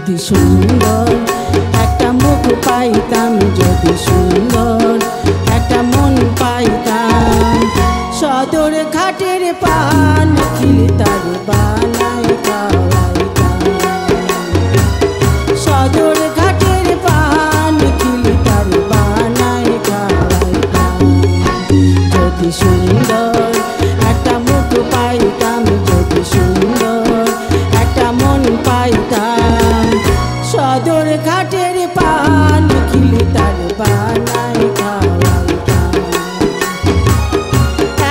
যদি সুন্দর একটা মুখ পাইতাম, যদি সুন্দর একটা মন পাইতাম, সদর ঘাটের পান খিলি তার বানাই খাওয়াইতাম, সদর ঘাটের পান খিলি তার বানাই খাওয়াইতাম। যদি সুন্দর একটা মুখ পাইতাম, যদি সুন্দর একটা মন পাইতাম, সদর ঘাটের পান খিলি তার বানাই খাওয়াইতাম।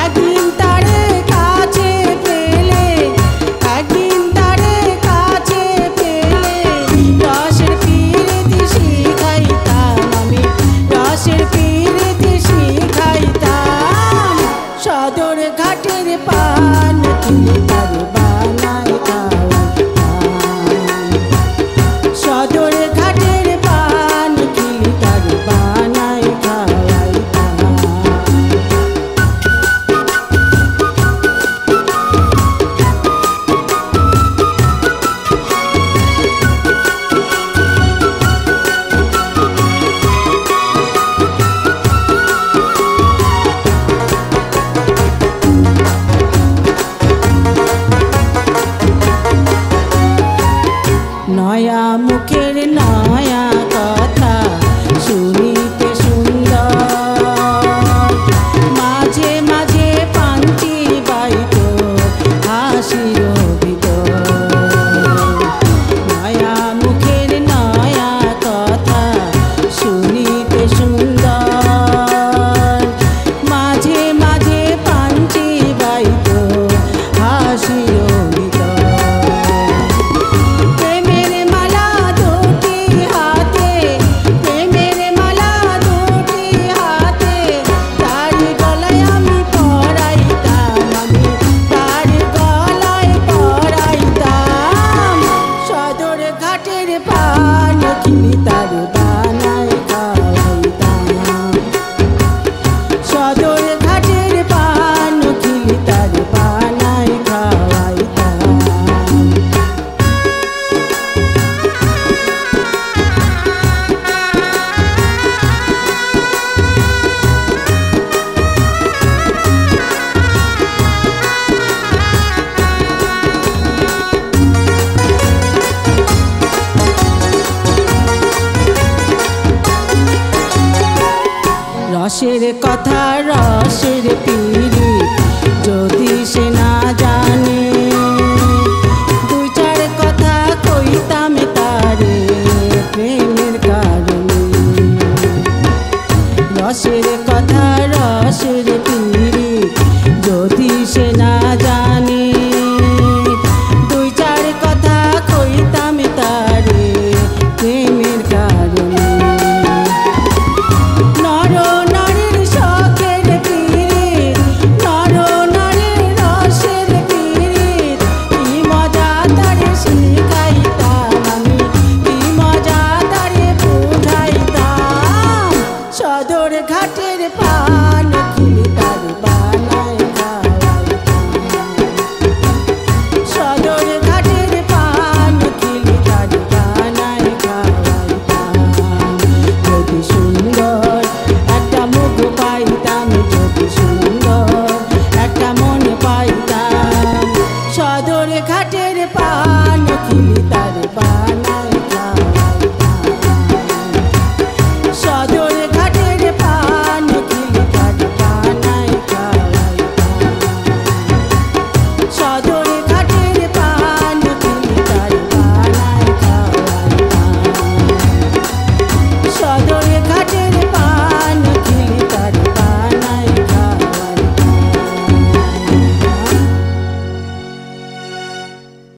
একদিন তারে কাছে পেলে, একদিন তারে কাছে পেলে, রসের পিরিতি শিখাইতাম আমি, রসের পিরিতি শিখাইতাম, সদর ঘাটের পান খিলি তার বানাই খাওয়াইতাম, সদর ঘাটের পান খিলি তার বানাই খাওয়াইতাম। নয়া মুখে